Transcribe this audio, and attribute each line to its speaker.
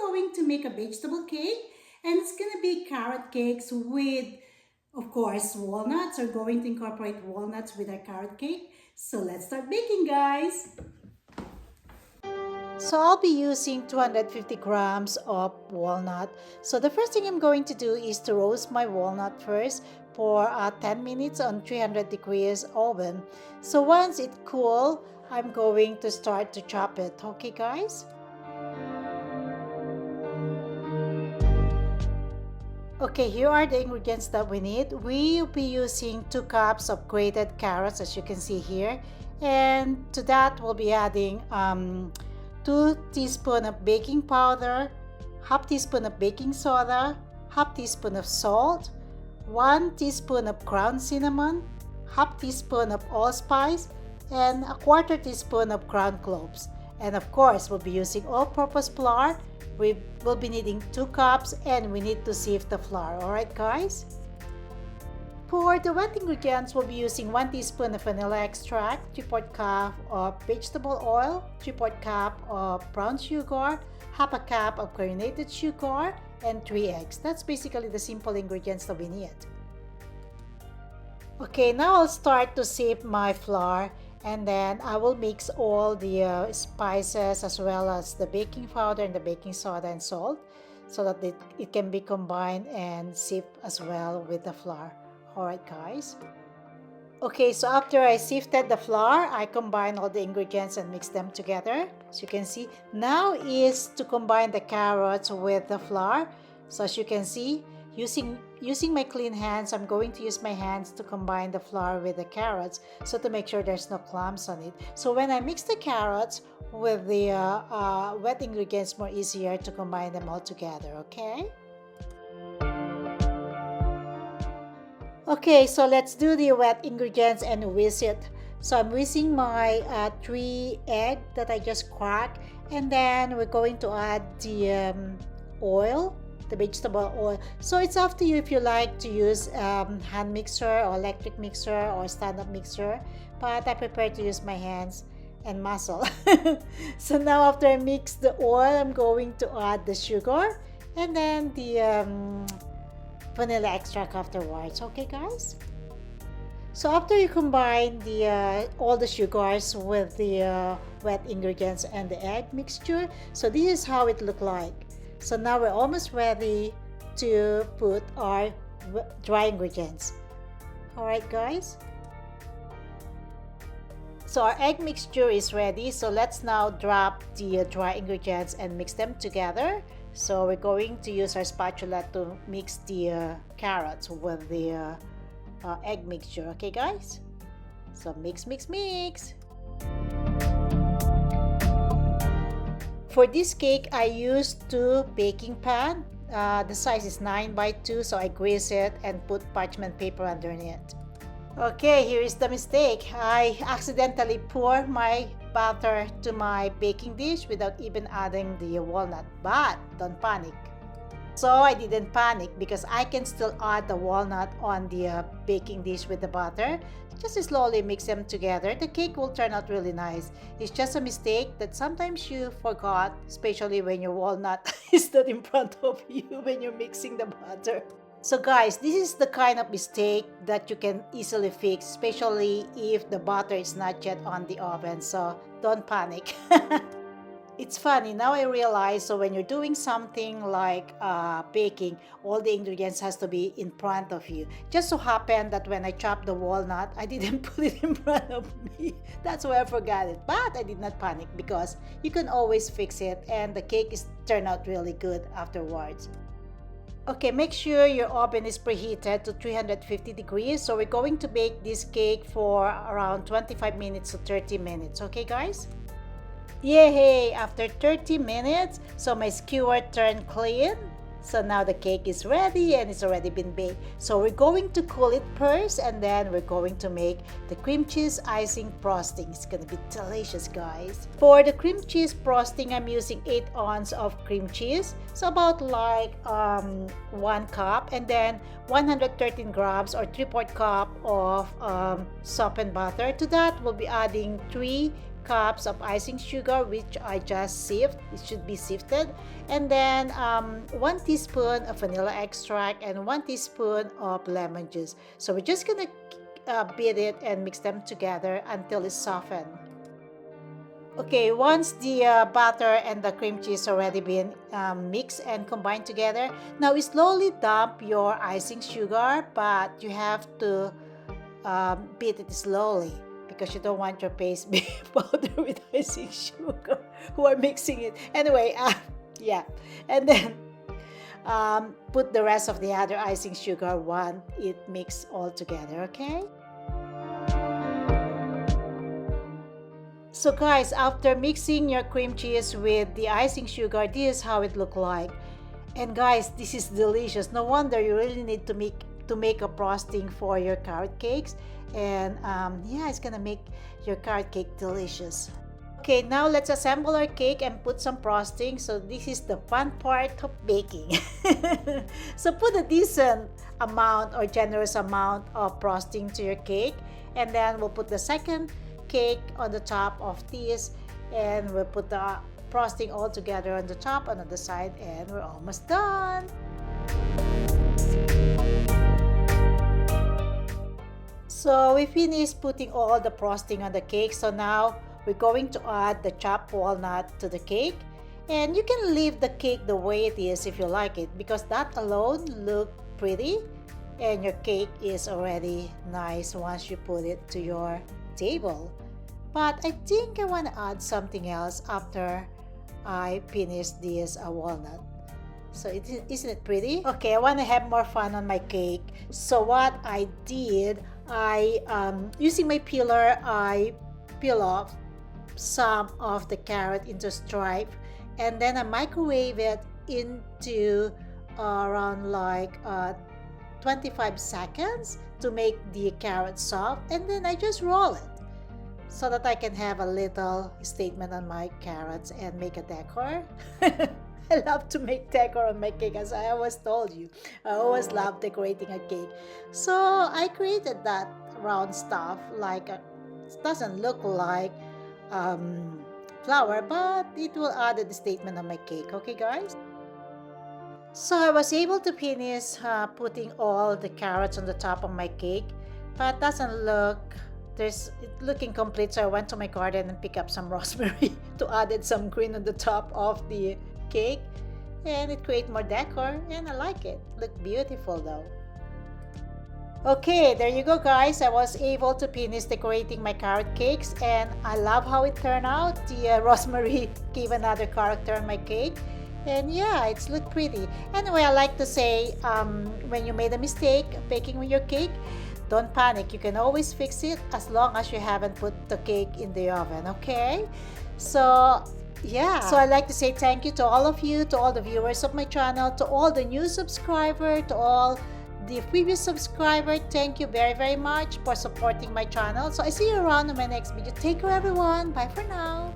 Speaker 1: going to make a vegetable cake, and it's gonna be carrot cakes with, of course, walnuts. We're going to incorporate walnuts with our carrot cake. So let's start baking, guys. So I'll be using 250 grams of walnut. So the first thing I'm going to do is to roast my walnut first for 10 minutes on 300 degrees oven. So once it cool, I'm going to start to chop it. Okay, guys? Okay, here are the ingredients that we need. We'll be using 2 cups of grated carrots, as you can see here. And to that, we'll be adding 2 teaspoons of baking powder, half teaspoon of baking soda, half teaspoon of salt, 1 teaspoon of ground cinnamon, half teaspoon of allspice, and a quarter teaspoon of ground cloves. And of course, we'll be using all-purpose flour. We will be needing 2 cups, and we need to sift the flour. Alright, guys? For the wet ingredients, we'll be using 1 teaspoon of vanilla extract, 3/4 cup of vegetable oil, 3/4 cup of brown sugar, half a cup of granulated sugar, and 3 eggs. That's basically the simple ingredients that we need. Okay, now I'll start to sift my flour, and then I will mix all the spices as well as the baking powder and the baking soda and salt so that it can be combined and sift as well with the flour. Alright, guys. Okay, so after I sifted the flour, I combine all the ingredients and mix them together. As you can see, now is to combine the carrots with the flour. So as you can see, using my clean hands, I'm going to use my hands to combine the flour with the carrots, so to make sure there's no clumps on it. So when I mix the carrots with the wet ingredients, more easier to combine them all together, okay? Okay, so let's do the wet ingredients and whisk it. So I'm whizzing my 3 eggs that I just cracked, and then we're going to add the oil, the vegetable oil. So it's up to you if you like to use hand mixer or electric mixer or stand-up mixer, but I prefer to use my hands and muscle. So now after I mix the oil, I'm going to add the sugar and then the vanilla extract afterwards. Okay, guys? So after you combine all the sugars with the wet ingredients and the egg mixture, so this is how it look like. So now we're almost ready to put our dry ingredients. Alright, guys? So our egg mixture is ready. So let's now drop the dry ingredients and mix them together. So we're going to use our spatula to mix the carrots with the egg mixture. Okay, guys? So mix, mix, mix. For this cake, I used 2 baking pan. The size is 9x2, so I grease it and put parchment paper underneath. Okay, here is the mistake. I accidentally poured my batter to my baking dish without even adding the walnut, but don't panic. So I didn't panic because I can still add the walnut on the baking dish with the butter. Just slowly mix them together. The cake will turn out really nice. It's just a mistake that sometimes you forgot, especially when your walnut is not in front of you when you're mixing the butter. So guys, this is the kind of mistake that you can easily fix, especially if the butter is not yet on the oven. So don't panic. It's funny, now I realize, so when you're doing something like baking, all the ingredients has to be in front of you. Just so happened that when I chopped the walnut, I didn't put it in front of me. That's why I forgot it. But I did not panic because you can always fix it and the cake is turned out really good afterwards. Okay, make sure your oven is preheated to 350 degrees. So we're going to bake this cake for around 25 minutes to 30 minutes. Okay, guys? Yay! After 30 minutes, so my skewer turned clean. So now the cake is ready and it's already been baked. So we're going to cool it first and then we're going to make the cream cheese icing frosting. It's gonna be delicious, guys. For the cream cheese frosting, I'm using 8 ounces of cream cheese. So about like 1 cup, and then 113 grams or 3/4 cup of softened butter. To that, we'll be adding 3 cups of icing sugar, which I just sift. It should be sifted. And then 1 teaspoon of vanilla extract and 1 teaspoon of lemon juice. So we're just gonna beat it and mix them together until it's softened. Okay, once the butter and the cream cheese already been mixed and combined together, now we slowly dump your icing sugar, but you have to beat it slowly because you don't want your paste be powder with icing sugar who are mixing it. Anyway, yeah, and then put the rest of the other icing sugar once it mixed all together, okay? So guys, after mixing your cream cheese with the icing sugar, this is how it look like. And guys, this is delicious. No wonder you really need to make a frosting for your carrot cakes. And yeah, it's gonna make your carrot cake delicious. Okay, now let's assemble our cake and put some frosting. So this is the fun part of baking. So put a decent amount or generous amount of frosting to your cake, and then we'll put the second cake on the top of this, and we'll put the frosting all together on the top and on the side, and we're almost done. So we finished putting all the frosting on the cake. So now we're going to add the chopped walnut to the cake, and you can leave the cake the way it is if you like it, because that alone look pretty and your cake is already nice once you put it to your table. But I think I want to add something else after I finish this walnut. So isn't it pretty? Okay, I want to have more fun on my cake. So what I did, using my peeler, I peel off some of the carrot into stripe, and then I microwave it into around like 25 seconds to make the carrot soft, and then I just roll it so that I can have a little statement on my carrots and make a decor. I love to make decor on my cake, as I always told you. I always love decorating a cake. So I created that round stuff, like it doesn't look like flour, but it will add the statement on my cake. Okay guys? So I was able to finish putting all the carrots on the top of my cake, but doesn't look, it's looking complete. So I went to my garden and picked up some rosemary to add some green on the top of the cake, and it creates more decor, and I like it. Look beautiful though. Okay, there you go guys. I was able to finish decorating my carrot cakes, and I love how it turned out. The rosemary gave another character on my cake. And yeah, it's looked pretty. Anyway, I like to say, when you made a mistake baking with your cake, don't panic. You can always fix it as long as you haven't put the cake in the oven, okay? So yeah, so I'd like to say thank you to all of you, to all the viewers of my channel, to all the new subscribers, to all the previous subscribers. Thank you very, very much for supporting my channel. So I see you around in my next video. Take care everyone. Bye for now.